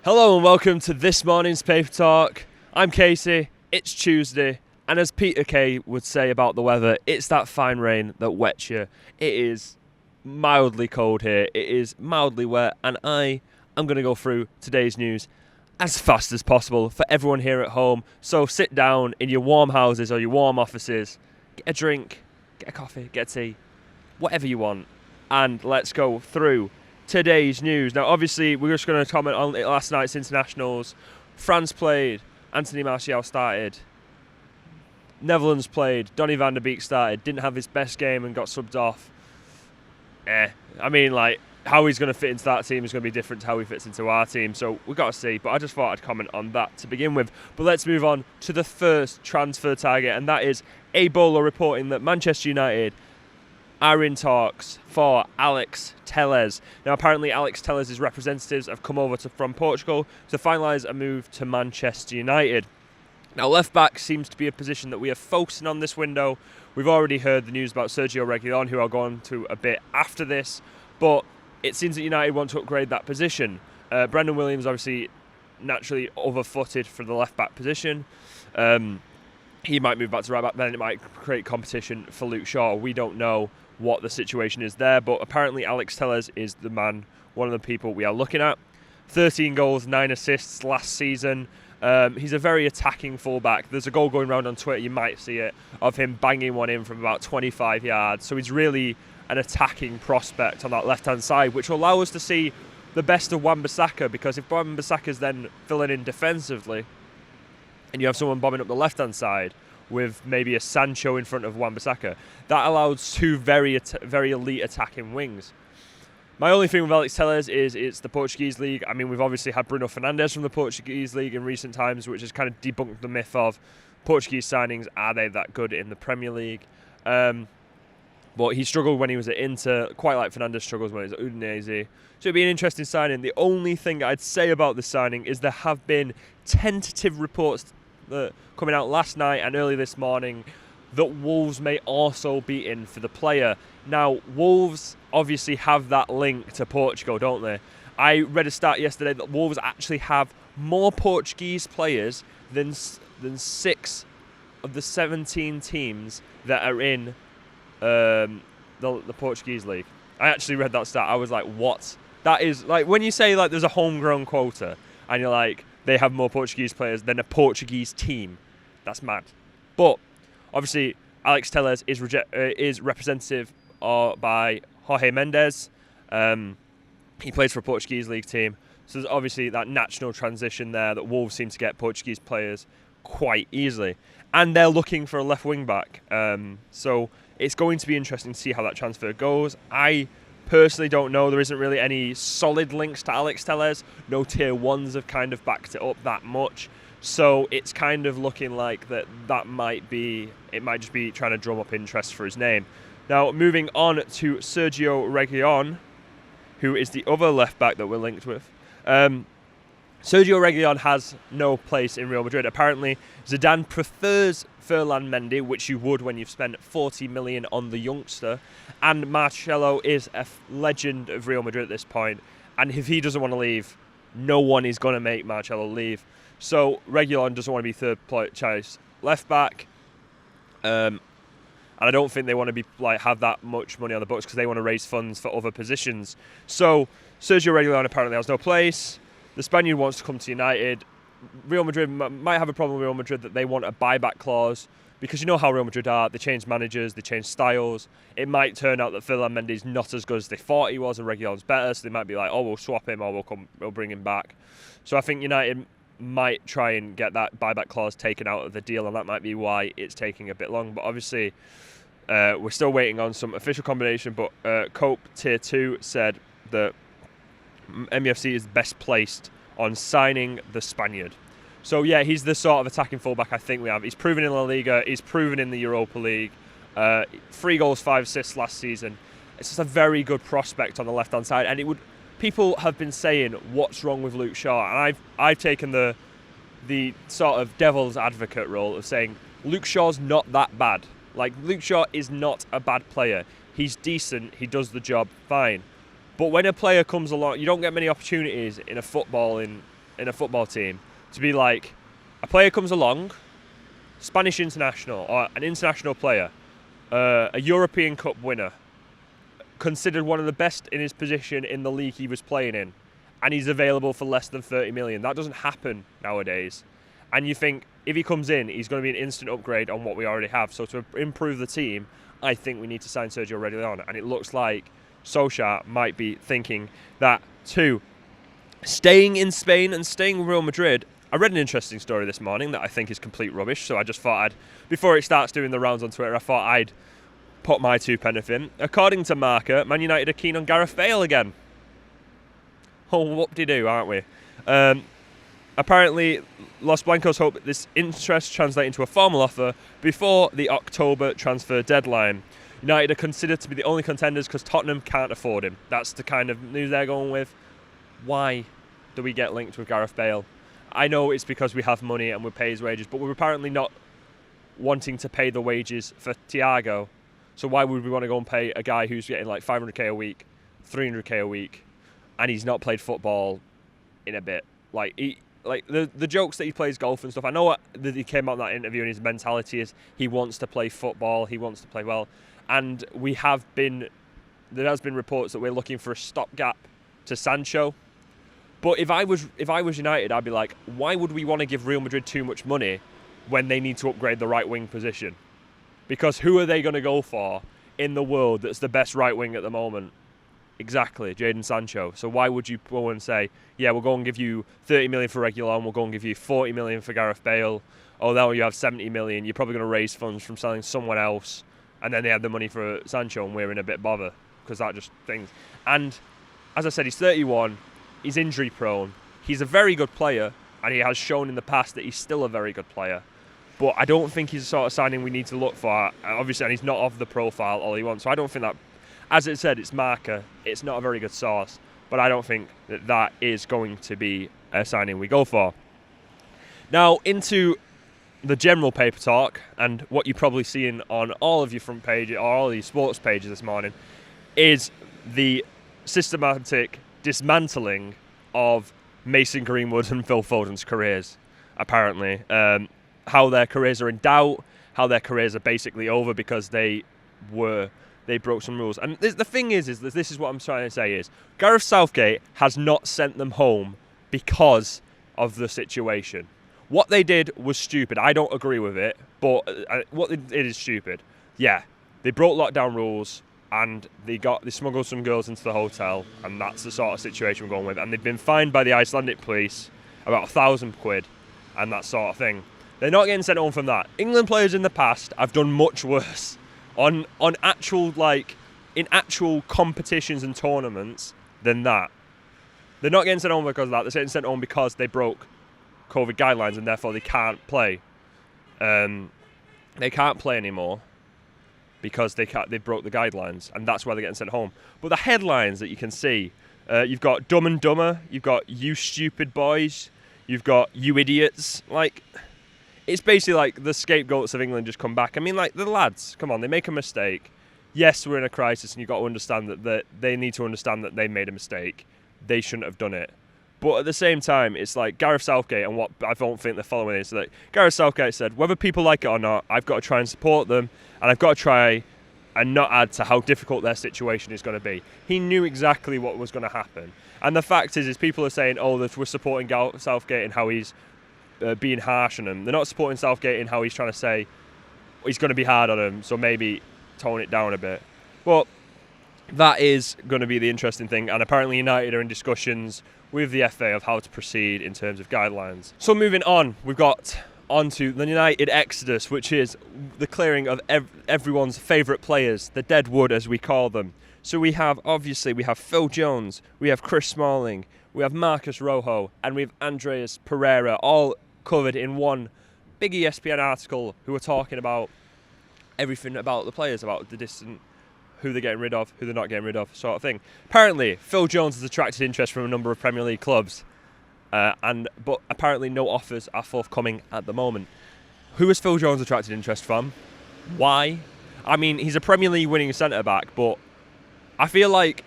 Hello and welcome to this morning's Paper Talk. I'm Casey, it's Tuesday, and as Peter Kay would say about the weather, it's that fine rain that wets you. It is mildly cold here, it is mildly wet, and I am going to go through today's news as fast as possible for everyone here at home. So sit down in your warm houses or your warm offices, get a drink, get a coffee, get a tea, whatever you want, and let's go through today's news. Now, obviously, we're just going to comment on last night's internationals. France played, Anthony Martial started, Netherlands played, Donny van der Beek started, didn't have his best game and got subbed off. I mean, like, how he's going to fit into that team is going to be different to how he fits into our team, so we've got to see, but I just thought I'd comment on that to begin with. But let's move on to the first transfer target, and that is Bale reporting that Manchester United are in talks for Alex Telles. Now, apparently Alex Telles' representatives have come over from Portugal to finalise a move to Manchester United. Now, left-back seems to be a position that we are focusing on this window. We've already heard the news about Or Reguilon, who I'll go on to a bit after this, but it seems that United want to upgrade that position. Brendan Williams, obviously, naturally over-footed for the left-back position. He might move back to right-back, then it might create competition for Luke Shaw. We don't know what the situation is there, but apparently Alex Telles is the man, one of the people we are looking at. 13 goals, 9 assists last season. He's a very attacking fullback. There's a goal going around on Twitter, you might see it, of him banging one in from about 25 yards. So he's really an attacking prospect on that left-hand side, which will allow us to see the best of Wan-Bissaka, because if Wan-Bissaka's then filling in defensively, and you have someone bombing up the left-hand side with maybe a Sancho in front of Wan-Bissaka, that allows two very elite attacking wings. My only thing with Alex Telles is it's the Portuguese league. I mean, we've obviously had Bruno Fernandes from the Portuguese league in recent times, which has kind of debunked the myth of Portuguese signings, are they that good in the Premier League? But he struggled when he was at Inter, quite like Fernandes struggles when he's at Udinese. So it'd be an interesting signing. The only thing I'd say about the signing is there have been tentative reports coming out last night and early this morning that Wolves may also be in for the player. Now, Wolves obviously have that link to Portugal, don't they? I read a stat yesterday that Wolves actually have more Portuguese players than 6 of the 17 teams that are in the Portuguese league. I actually read that stat. I was like, what? That is, like, when you say, like, there's a homegrown quota and you're like, they have more Portuguese players than a Portuguese team, that's mad. But obviously, Alex Telles is representative by Jorge Mendes. He plays for a Portuguese league team. So there's obviously that natural transition there that Wolves seem to get Portuguese players quite easily. And they're looking for a left wing back. So it's going to be interesting to see how that transfer goes. I personally don't know. There isn't really any solid links to Alex Telles. No tier ones have kind of backed it up that much. So it's kind of looking like that might just be trying to drum up interest for his name. Now, moving on to Or Reguilon, who is the other left back that we're linked with. Or Reguilon has no place in Real Madrid. Apparently, Zidane prefers Ferland Mendy, which you would when you've spent 40 million on the youngster. And Marcelo is a legend of Real Madrid at this point. And if he doesn't want to leave, no one is going to make Marcelo leave. So Reguilon doesn't want to be third choice left back. And I don't think they want to be have that much money on the books because they want to raise funds for other positions. So Sergio Reguilon apparently has no place. The Spaniard wants to come to United. Real Madrid might have a problem with Real Madrid that they want a buyback clause, because you know how Real Madrid are. They change managers, they change styles. It might turn out that Ferland Mendy's not as good as they thought he was and Reguilon's better, so they might be like, oh, we'll swap him or we'll bring him back. So I think United might try and get that buyback clause taken out of the deal, and that might be why it's taking a bit long. But obviously, we're still waiting on some official combination, but Cope Tier 2 said that MUFC is best placed on signing the Spaniard. So yeah, he's the sort of attacking fullback I think we have. He's proven in La Liga, he's proven in the Europa League. 3 goals, 5 assists last season. It's just a very good prospect on the left-hand side, and people have been saying what's wrong with Luke Shaw, and I've taken the sort of devil's advocate role of saying Luke Shaw's not that bad. Like, Luke Shaw is not a bad player. He's decent, he does the job fine. But when a player comes along, you don't get many opportunities in a footballing in a football team to be like, a player comes along, Spanish international or an international player, a European Cup winner, considered one of the best in his position in the league he was playing in, and he's available for less than 30 million. That doesn't happen nowadays. And you think if he comes in, he's going to be an instant upgrade on what we already have. So to improve the team, I think we need to sign Sergio Reguilon. And it looks like Solskjaer might be thinking that too. Staying in Spain and staying with Real Madrid, I read an interesting story this morning that I think is complete rubbish. So I just thought before it starts doing the rounds on Twitter, I thought I'd put my 2 pence in. According to Marca, Man United are keen on Gareth Bale again. Oh, whoop-de-doo, aren't we? Apparently, Los Blancos hope this interest translates into a formal offer before the October transfer deadline. United are considered to be the only contenders because Tottenham can't afford him. That's the kind of news they're going with. Why do we get linked with Gareth Bale? I know it's because we have money and we pay his wages, but we're apparently not wanting to pay the wages for Thiago. So why would we want to go and pay a guy who's getting like 500k a week, 300k a week, and he's not played football in a bit? Like the jokes that he plays golf and stuff. I know that he came out in that interview and his mentality is he wants to play football, he wants to play well, and there has been reports that we're looking for a stopgap to Sancho. But if I was United, I'd be like, why would we want to give Real Madrid too much money when they need to upgrade the right wing position? Because who are they going to go for in the world that's the best right wing at the moment? Exactly, Jadon Sancho. So why would you go and say, yeah, we'll go and give you 30 million for Reguilon, we'll go and give you 40 million for Gareth Bale. Oh, now you have 70 million. You're probably going to raise funds from selling someone else, and then they have the money for Sancho, and we're in a bit bother because that just things. And as I said, he's 31. He's injury prone. He's a very good player, and he has shown in the past that he's still a very good player. But I don't think he's the sort of signing we need to look for. Obviously, and he's not of the profile all he wants. So I don't think that, as it said, it's Marca. It's not a very good source. But I don't think that is going to be a signing we go for. Now, into the general paper talk, and what you're probably seeing on all of your front pages, or all these sports pages this morning, is the systematic dismantling of Mason Greenwood and Phil Foden's careers, apparently. How their careers are in doubt, how their careers are basically over because they broke some rules. And the thing is this is what I'm trying to say is, Gareth Southgate has not sent them home because of the situation. What they did was stupid. I don't agree with it, but what they did is stupid. Yeah, they broke lockdown rules and they smuggled some girls into the hotel, and that's the sort of situation we're going with. And they've been fined by the Icelandic police about £1,000 and that sort of thing. They're not getting sent home from that. England players in the past have done much worse on actual in actual competitions and tournaments than that. They're not getting sent home because of that. They're getting sent home because they broke COVID guidelines and therefore they can't play. They can't play anymore because they broke the guidelines, and that's why they're getting sent home. But the headlines that you can see, you've got Dumb and Dumber, you've got You Stupid Boys, you've got You Idiots. It's basically like the scapegoats of England just come back. I mean, like, the lads, come on, they make a mistake. Yes, we're in a crisis, and you've got to understand that they need to understand that they made a mistake. They shouldn't have done it. But at the same time, it's like Gareth Southgate, and what I don't think they're following is that Gareth Southgate said, whether people like it or not, I've got to try and support them, and I've got to try and not add to how difficult their situation is going to be. He knew exactly what was going to happen. And the fact is people are saying, oh, that we're supporting Southgate and how he's being harsh on him. They're not supporting Southgate in how he's trying to say he's going to be hard on him, so maybe tone it down a bit. But that is going to be the interesting thing, and apparently United are in discussions with the FA of how to proceed in terms of guidelines. So moving on, we've got onto the United Exodus, which is the clearing of everyone's favourite players, the dead wood as we call them. So we have Phil Jones, we have Chris Smalling, we have Marcus Rojo, and we have Andreas Pereira, all covered in one big ESPN article, who are talking about everything about the players, about the distant, who they're getting rid of, who they're not getting rid of, sort of thing. Apparently, Phil Jones has attracted interest from a number of Premier League clubs, but apparently no offers are forthcoming at the moment. Who has Phil Jones attracted interest from? Why? I mean, he's a Premier League winning centre-back, but I feel like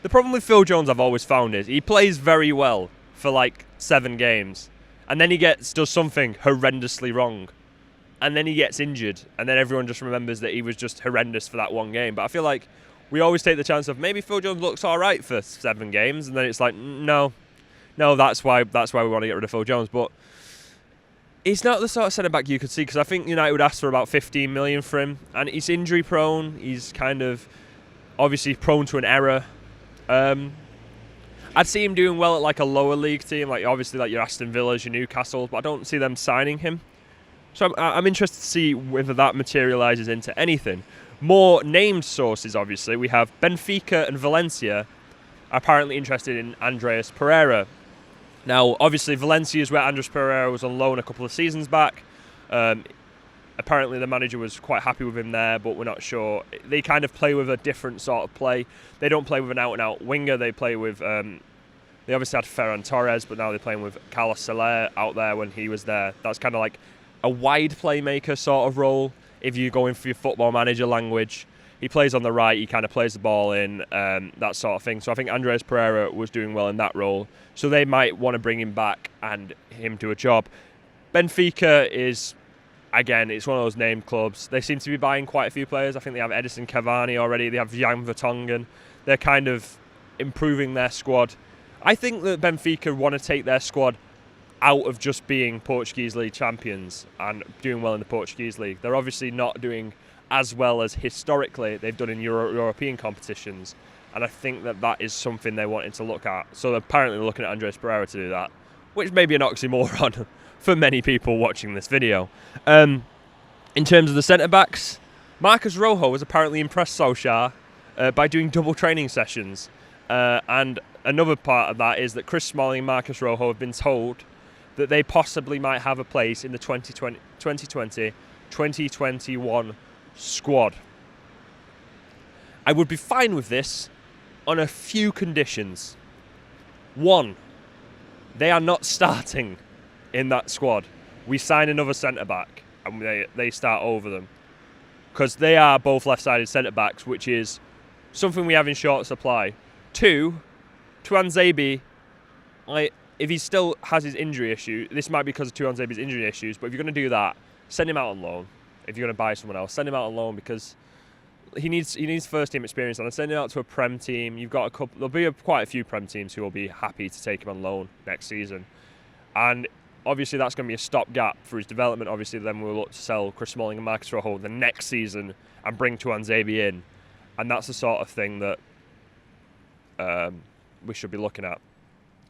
the problem with Phil Jones I've always found is he plays very well for like 7 games, and then he does something horrendously wrong, and then he gets injured, and then everyone just remembers that he was just horrendous for that one game. But I feel like we always take the chance of maybe Phil Jones looks all right for 7 games, and then it's like, no, that's why we want to get rid of Phil Jones. But he's not the sort of centre-back you could see, because I think United would ask for about 15 million for him, and he's injury prone. He's kind of obviously prone to an error. I'd see him doing well at like a lower league team, like obviously like your Aston Villas, your Newcastles, but I don't see them signing him. So I'm interested to see whether that materialises into anything. More named sources, obviously, we have Benfica and Valencia are apparently interested in Andreas Pereira. Now, obviously, Valencia is where Andreas Pereira was on loan a couple of seasons back. Apparently, the manager was quite happy with him there, but we're not sure. They kind of play with a different sort of play. They don't play with an out-and-out winger. They play with... they obviously had Ferran Torres, but now they're playing with Carlos Soler out there when he was there. That's kind of like a wide playmaker sort of role, if you're going for your football manager language. He plays on the right, he kind of plays the ball in, that sort of thing. So I think Andreas Pereira was doing well in that role. So they might want to bring him back and him do a job. Benfica is, again, it's one of those named clubs. They seem to be buying quite a few players. I think they have Edison Cavani already. They have Jan Vertonghen. They're kind of improving their squad. I think that Benfica want to take their squad out of just being Portuguese League champions and doing well in the Portuguese League. They're obviously not doing as well as historically they've done in European competitions, and I think that is something they wanted to look at. So they're apparently looking at Andreas Pereira to do that, which may be an oxymoron for many people watching this video. In terms of the centre-backs, Marcus Rojo has apparently impressed Solskjaer by doing double training sessions, and another part of that is that Chris Smalling and Marcus Rojo have been told that they possibly might have a place in the 2020-2021 squad. I would be fine with this on a few conditions. 1, they are not starting in that squad. We sign another centre-back and they start over them, because they are both left-sided centre-backs, which is something we have in short supply. 2, Tuanzebe, if he still has his injury issue, this might be because of Tuanzebe's injury issues, but if you're going to do that, send him out on loan. If you're going to buy someone else, send him out on loan, because he needs first team experience, and send him out to a Prem team. You've got there'll be quite a few Prem teams who will be happy to take him on loan next season, and obviously that's going to be a stopgap for his development. Obviously, then we'll look to sell Chris Smalling and Marcus Rojo the next season and bring Tuanzebe in, and that's the sort of thing that we should be looking at.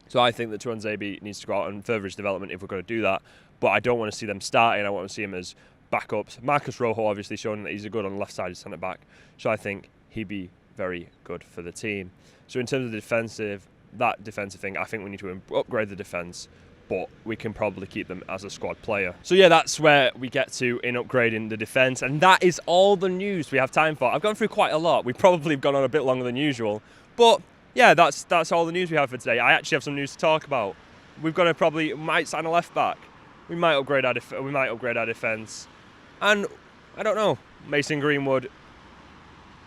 So I think that Tuanzebe needs to go out and further his development if we're going to do that. But I don't want to see them starting. I want to see him as backups. Marcus Rojo obviously showing that he's a good on the left-sided centre-back. So I think he'd be very good for the team. So in terms of that defensive thing, I think we need to upgrade the defence, but we can probably keep them as a squad player. So yeah, that's where we get to in upgrading the defence. And that is all the news we have time for. I've gone through quite a lot. We've probably gone on a bit longer than usual. But yeah, that's all the news we have for today. I actually have some news to talk about. We've got to might sign a left back. We might upgrade our defence, and I don't know. Mason Greenwood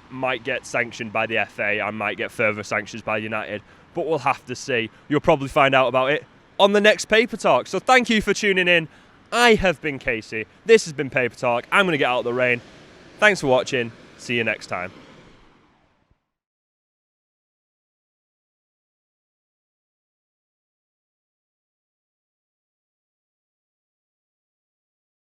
might get sanctioned by the FA and might get further sanctions by United, but we'll have to see. You'll probably find out about it on the next Paper Talk. So thank you for tuning in. I have been Casey. This has been Paper Talk. I'm going to get out of the rain. Thanks for watching. See you next time.